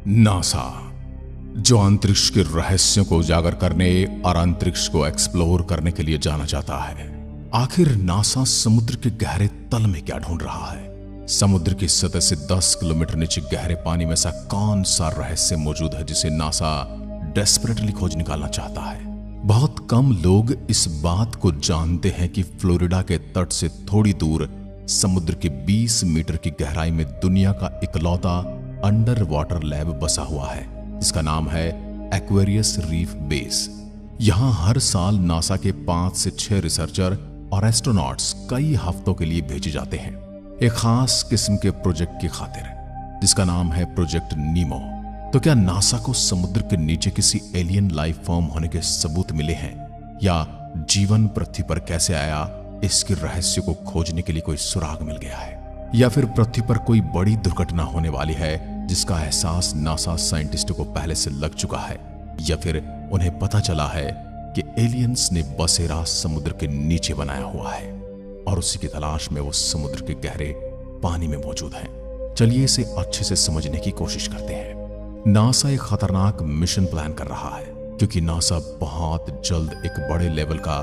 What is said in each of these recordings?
NASA, जो अंतरिक्ष के रहस्यों को उजागर करने और अंतरिक्ष को एक्सप्लोर करने के लिए जाना जाता है। आखिर नासा समुद्र के गहरे तल में क्या ढूंढ रहा है? समुद्र की सतह से 10 किलोमीटर नीचे गहरे पानी में ऐसा कौन सा रहस्य मौजूद है जिसे नासा डेस्परेटली खोज निकालना चाहता है? बहुत कम लोग इस बात को जानते हैं कि फ्लोरिडा के तट से थोड़ी दूर समुद्र के 20 मीटर की गहराई में दुनिया का इकलौता अंडर वाटर लैब बसा हुआ है, जिसका नाम है एक्वेरियस रीफ बेस। यहां हर साल नासा के 5 से 6 रिसर्चर और एस्ट्रोनॉट्स कई हफ्तों के लिए भेजे जाते हैं, एक खास किस्म के प्रोजेक्ट की खातिर, जिसका नाम है प्रोजेक्ट नीमो। तो क्या नासा को समुद्र के नीचे किसी एलियन लाइफ फॉर्म होने के सबूत मिले हैं, या जीवन पृथ्वी पर कैसे आया इसके रहस्य को खोजने के लिए कोई सुराग मिल गया है, या फिर पृथ्वी पर कोई बड़ी दुर्घटना होने वाली है जिसका एहसास नासा साइंटिस्टों को पहले से लग चुका है, या फिर उन्हें पता चला है कि एलियंस ने बसेरा समुद्र के नीचे बनाया हुआ है और उसी की तलाश में वो समुद्र के गहरे पानी में मौजूद है। चलिए इसे अच्छे से समझने की कोशिश करते हैं। नासा एक खतरनाक मिशन प्लान कर रहा है, क्योंकि नासा बहुत जल्द एक बड़े लेवल का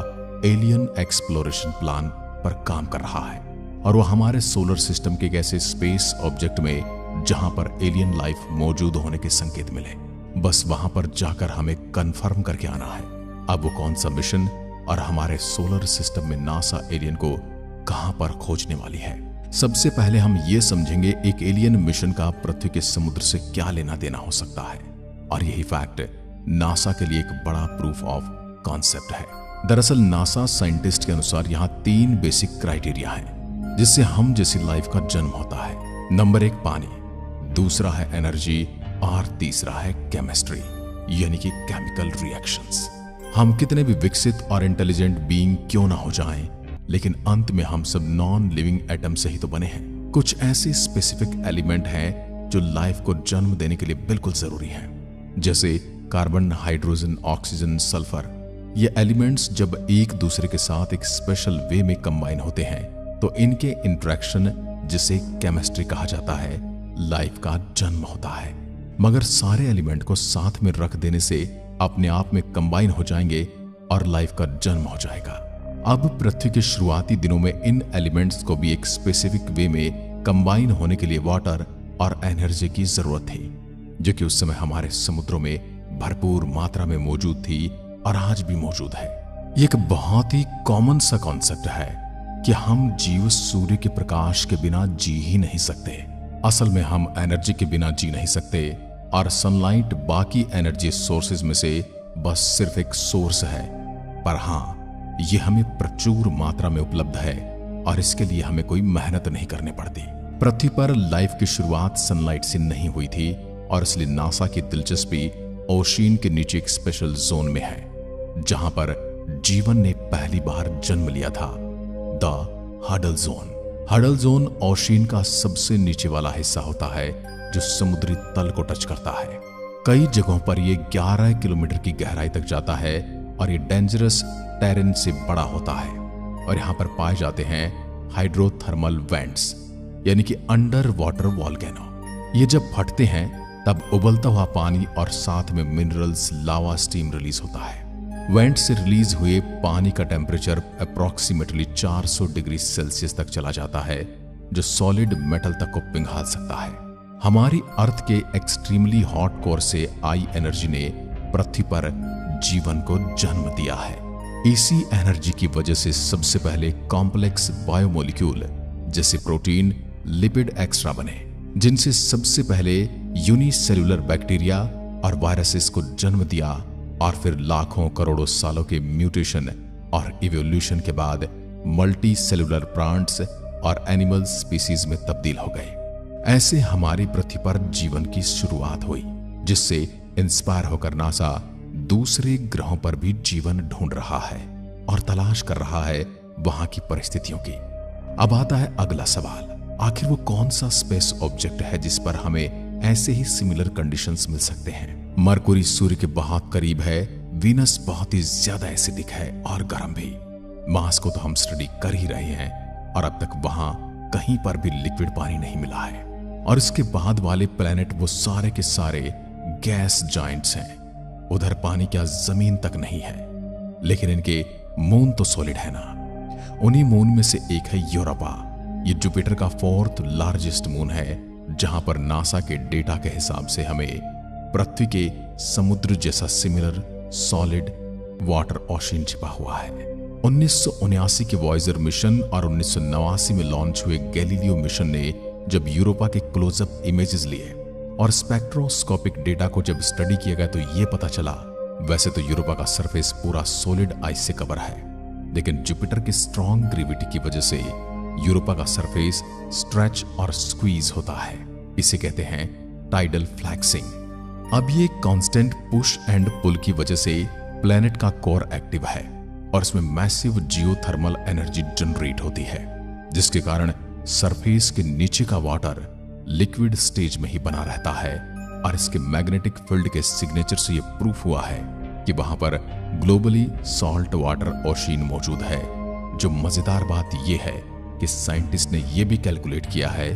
एलियन एक्सप्लोरेशन प्लान पर काम कर रहा है, और वो हमारे सोलर सिस्टम के एक ऐसे स्पेस ऑब्जेक्ट में जहां पर एलियन लाइफ मौजूद होने के संकेत मिले, बस वहां पर जाकर हमें कंफर्म करके आना है। अब वो कौन सा मिशन और हमारे सोलर सिस्टम में नासा एलियन को कहां पर खोजने वाली है? सबसे पहले हम ये समझेंगे एक एलियन मिशन का पृथ्वी के समुद्र से क्या लेना देना हो सकता है, और यही फैक्ट नासा के लिए एक बड़ा प्रूफ ऑफ कॉन्सेप्ट है। दरअसल नासा साइंटिस्ट के अनुसार यहाँ 3 बेसिक क्राइटेरिया हैं जिससे हम जैसी लाइफ का जन्म होता है। नंबर 1 पानी, दूसरा है एनर्जी, और तीसरा है केमिस्ट्री, यानी कि केमिकल रिएक्शंस। हम कितने भी विकसित और इंटेलिजेंट बीइंग क्यों ना हो जाएं, लेकिन अंत में हम सब नॉन लिविंग एटम से ही तो बने हैं। कुछ ऐसे स्पेसिफिक एलिमेंट हैं जो लाइफ को जन्म देने के लिए बिल्कुल जरूरी हैं, जैसे कार्बन, हाइड्रोजन, ऑक्सीजन, सल्फर। ये एलिमेंट्स जब एक दूसरे के साथ एक स्पेशल वे में कंबाइन होते हैं तो इनके इंटरेक्शन, जिसे केमिस्ट्री कहा जाता है, लाइफ का जन्म होता है। मगर सारे एलिमेंट को साथ में रख देने से अपने आप में कंबाइन हो जाएंगे और लाइफ का जन्म हो जाएगा। अब पृथ्वी के शुरुआती दिनों में इन एलिमेंट्स को भी एक स्पेसिफिक वे में कंबाइन होने के लिए वाटर और एनर्जी की जरूरत थी, जो कि उस समय हमारे समुद्रों में भरपूर मात्रा में मौजूद थी और आज भी मौजूद है। ये एक बहुत ही कॉमन सा कॉन्सेप्ट है कि हम जीव सूर्य के प्रकाश के बिना जी ही नहीं सकते। असल में हम एनर्जी के बिना जी नहीं सकते, और सनलाइट बाकी एनर्जी सोर्सेज में से बस सिर्फ एक सोर्स है। पर हाँ, ये हमें प्रचुर मात्रा में उपलब्ध है और इसके लिए हमें कोई मेहनत नहीं करनी पड़ती। पृथ्वी पर लाइफ की शुरुआत सनलाइट से नहीं हुई थी, और इसलिए नासा की दिलचस्पी ओशियन के नीचे एक स्पेशल जोन में है, जहां पर जीवन ने पहली बार जन्म लिया था, the hadal zone. Hadal zone ocean का सबसे नीचे वाला हिस्सा होता है जो समुद्री तल को टच करता है। कई जगहों पर यह 11 किलोमीटर की गहराई तक जाता है और ये डेंजरस टेरेन से बड़ा होता है, और यहाँ पर पाए जाते हैं हाइड्रोथर्मल वेंट्स, यानी कि अंडर वाटर वॉल्केनो। ये जब फटते हैं तब उबलता हुआ पानी और साथ में मिनरल्स, लावा, स्टीम रिलीज होता है। वेंट से रिलीज हुए पानी का टेम्परेचर अप्रॉक्सीमेटली 400 डिग्री सेल्सियस तक चला जाता है, जो सॉलिड मेटल तक को पिघल सकता है। हमारी अर्थ के एक्सट्रीमली हॉट कोर से आई एनर्जी ने पृथ्वी पर जीवन को जन्म दिया है। इसी एनर्जी की वजह से सबसे पहले कॉम्प्लेक्स बायोमोलिक्यूल जैसे प्रोटीन, लिपिड एक्स्ट्रा बने, जिनसे सबसे पहले यूनिसेल्युलर बैक्टीरिया और वायरसेस को जन्म दिया, और फिर लाखों करोड़ों सालों के म्यूटेशन और इवोल्यूशन के बाद मल्टी सेलुलर प्लांट्स और एनिमल स्पीसीज में तब्दील हो गए। ऐसे हमारी पृथ्वी पर जीवन की शुरुआत हुई, जिससे इंस्पायर होकर नासा दूसरे ग्रहों पर भी जीवन ढूंढ रहा है और तलाश कर रहा है वहां की परिस्थितियों की। अब आता है अगला सवाल, आखिर वो कौन सा स्पेस ऑब्जेक्ट है जिस पर हमें ऐसे ही सिमिलर कंडीशंस मिल सकते हैं? मरकुरी सूर्य के बहुत करीब है, वीनस बहुत ही ज्यादा एसिडिक है और गर्म भी। मार्स को तो हम स्टडी कर ही रहे हैं, और अब तक वहां कहीं पर भी लिक्विड पानी नहीं मिला है। और इसके बाद वाले प्लेनेट वो सारे के सारे गैस जाइंट्स हैं। उधर पानी क्या जमीन तक नहीं है, लेकिन इनके मून तो सॉलिड है ना। उन्हीं मून में से एक है यूरोपा। ये जुपिटर का 4th लार्जेस्ट मून है, जहां पर नासा के डेटा के हिसाब से हमें पृथ्वी के समुद्र जैसा सिमिलर सॉलिड वाटर ओशन छिपा हुआ है। 1979 के वॉयेजर मिशन और 1989 में लॉन्च हुए गैलीलियो मिशन ने जब यूरोपा के क्लोजअप इमेजेस लिए और स्पेक्ट्रोस्कोपिक डेटा को जब स्टडी किया गया तो यह पता चला, वैसे तो यूरोपा का सरफेस पूरा सॉलिड आइस से कवर है, लेकिन जुपिटर की स्ट्रॉन्ग ग्रेविटी की वजह से यूरोपा का सरफेस स्ट्रेच और स्क्वीज होता है। इसे कहते हैं टाइडल फ्लैक्सिंग। अब ये कांस्टेंट पुश एंड पुल की वजह से प्लेनेट का कोर एक्टिव है और इसमें मैसिव जियोथर्मल एनर्जी जनरेट होती है, जिसके कारण सरफेस के नीचे का वाटर लिक्विड स्टेज में ही बना रहता है। और इसके मैग्नेटिक फील्ड के सिग्नेचर से यह प्रूफ हुआ है कि वहां पर ग्लोबली सॉल्ट वाटर ओशन मौजूद है। जो मजेदार बात यह है कि साइंटिस्ट ने यह भी कैलकुलेट किया है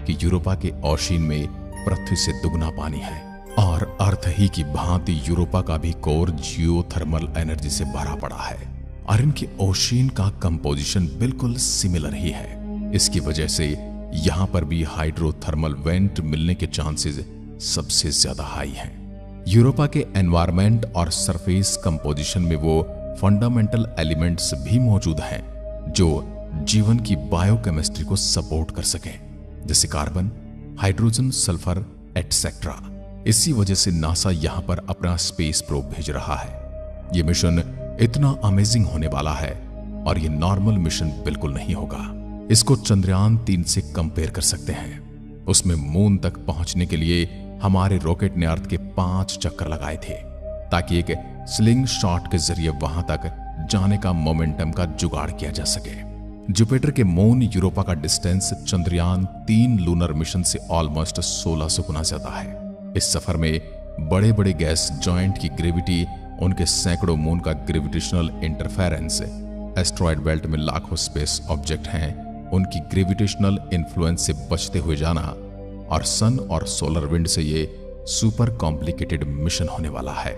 कि यूरोपा के ओशन में पृथ्वी से दुगना पानी है और अर्थ ही की भांति यूरोपा का भी कोर जियोथर्मल एनर्जी से भरा पड़ा है और इनके ओशन का कंपोजिशन बिल्कुल सिमिलर ही है। इसकी वजह से यहां पर भी हाइड्रोथर्मल वेंट मिलने के चांसेस सबसे ज्यादा हाई हैं। यूरोपा के एनवायरनमेंट और सरफेस कंपोजिशन में वो फंडामेंटल एलिमेंट्स भी मौजूद हैं जो जीवन की बायोकेमिस्ट्री को सपोर्ट कर सकें, जैसे कार्बन, हाइड्रोजन, सल्फर एटसेट्रा। इसी वजह से नासा यहां पर अपना स्पेस प्रोब भेज रहा है। यह मिशन इतना अमेजिंग होने वाला है और यह नॉर्मल मिशन बिल्कुल नहीं होगा। इसको चंद्रयान 3 से कंपेयर कर सकते हैं। उसमें मून तक पहुंचने के लिए हमारे रॉकेट ने अर्थ के 5 चक्कर लगाए थे ताकि एक स्लिंग शॉट के जरिए वहां तक जाने का मोमेंटम का जुगाड़ किया जा सके। जुपिटर के मून यूरोपा का डिस्टेंस चंद्रयान 3 लूनर मिशन से ऑलमोस्ट 1600 गुना ज्यादा है। इस सफर में बड़े बड़े गैस जॉइंट की ग्रेविटी, उनके सैकड़ों मून का ग्रेविटेशनल इंटरफेरेंस, एस्ट्रॉयड बेल्ट में लाखों स्पेस ऑब्जेक्ट हैं, उनकी ग्रेविटेशनल इन्फ्लुएंस से बचते हुए जाना और सन और सोलर विंड से ये सुपर कॉम्प्लिकेटेड मिशन होने वाला है।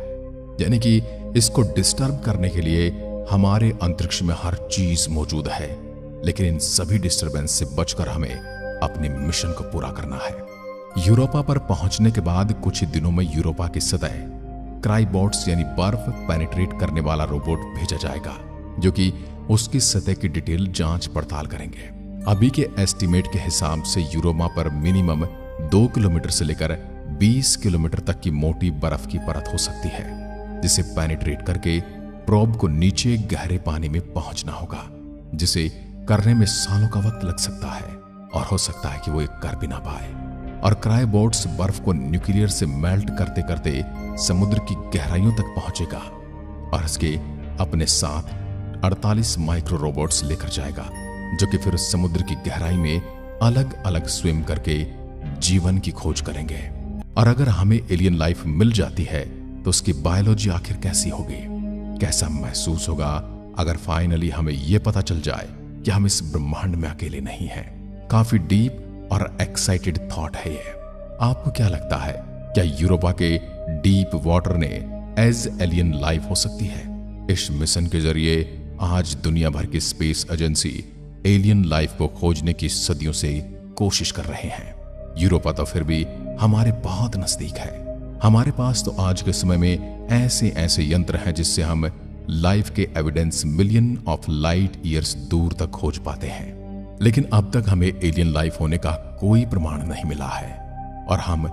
यानी कि इसको डिस्टर्ब करने के लिए हमारे अंतरिक्ष में हर चीज मौजूद है, लेकिन इन सभी डिस्टर्बेंस से बचकर हमें अपने मिशन को पूरा करना है। यूरोपा पर पहुंचने के बाद कुछ ही दिनों में यूरोपा की सतह क्राइबोट्स यानी बर्फ पेनिट्रेट करने वाला रोबोट भेजा जाएगा, जो कि उसकी सतह की डिटेल जांच पड़ताल करेंगे। अभी के एस्टिमेट के हिसाब से यूरोपा पर मिनिमम 2 किलोमीटर से लेकर 20 किलोमीटर तक की मोटी बर्फ की परत हो सकती है, जिसे पेनिट्रेट करके प्रोब को नीचे गहरे पानी में पहुंचना होगा, जिसे करने में सालों का वक्त लग सकता है और हो सकता है कि वो एक कर भी ना पाए। और क्रायोबोट्स बर्फ को न्यूक्लियर से मेल्ट करते करते समुद्र की गहराइयों तक पहुंचेगा और इसके अपने साथ 48 माइक्रो रोबोट्स लेकर जाएगा, जो कि फिर समुद्र की गहराई में अलग अलग स्विम करके जीवन की खोज करेंगे। और अगर हमें एलियन लाइफ मिल जाती है तो उसकी बायोलॉजी आखिर कैसी होगी, कैसा महसूस होगा अगर फाइनली हमें यह पता चल जाए कि हम इस ब्रह्मांड में अकेले नहीं हैं। काफी डीप और एक्साइटेड थॉट है ये। आपको क्या लगता है, क्या यूरोपा के डीप वाटर ने एज एलियन लाइफ हो सकती है? इस मिशन के जरिए आज दुनिया भर की स्पेस एजेंसी एलियन लाइफ को खोजने की सदियों से कोशिश कर रहे हैं। यूरोपा तो फिर भी हमारे बहुत नजदीक है। हमारे पास तो आज के समय में ऐसे ऐसे यंत्र हैं जिससे हम लाइफ के evidence million of light years दूर तक खोज पाते हैं, लेकिन अब तक हमें एलियन लाइफ होने का कोई प्रमाण नहीं मिला है और हम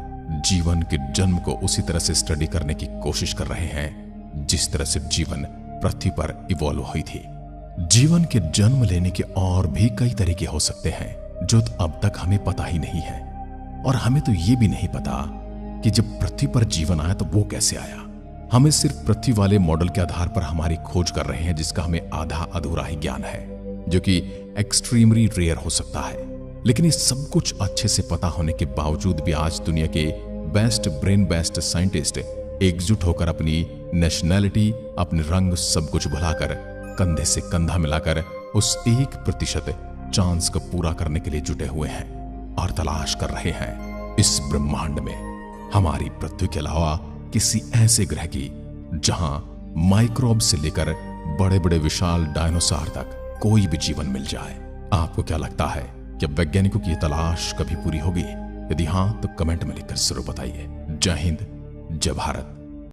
जीवन के जन्म को उसी तरह से स्टडी करने की कोशिश कर रहे हैं जिस तरह से जीवन पृथ्वी पर इवॉल्व हुई थी। जीवन के जन्म लेने के और भी कई तरीके हो सकते हैं जो अब तक हमें पता ही नहीं है, और हमें तो ये भी नहीं पता कि जब पृथ्वी पर जीवन आया तो वो कैसे आया। हमें सिर्फ पृथ्वी वाले मॉडल के आधार पर हमारी खोज कर रहे हैं, जिसका हमें आधा अधूरा ही ज्ञान है, जो कि एक्सट्रीमली रेयर हो सकता है। लेकिन ये सब कुछ अच्छे से पता होने के बावजूद भी आज दुनिया के बेस्ट ब्रेन बेस्ट साइंटिस्ट एकजुट होकर अपनी नेशनैलिटी, अपने रंग सब कुछ भुलाकर कंधे से कंधा मिलाकर उस 1% चांस को पूरा करने के लिए जुटे हुए हैं। और तलाश कर रहे हैं इस ब्रह्मांड में हमारी पृथ्वी के अलावा किसी ऐसे ग्रह की जहां माइक्रोब से लेकर बड़े बड़े विशाल डायनासोर तक कोई भी जीवन मिल जाए। आपको क्या लगता है कि वैज्ञानिकों की तलाश कभी पूरी होगी? यदि हां तो कमेंट में लिखकर जरूर बताइए। जय हिंद, जय भारत।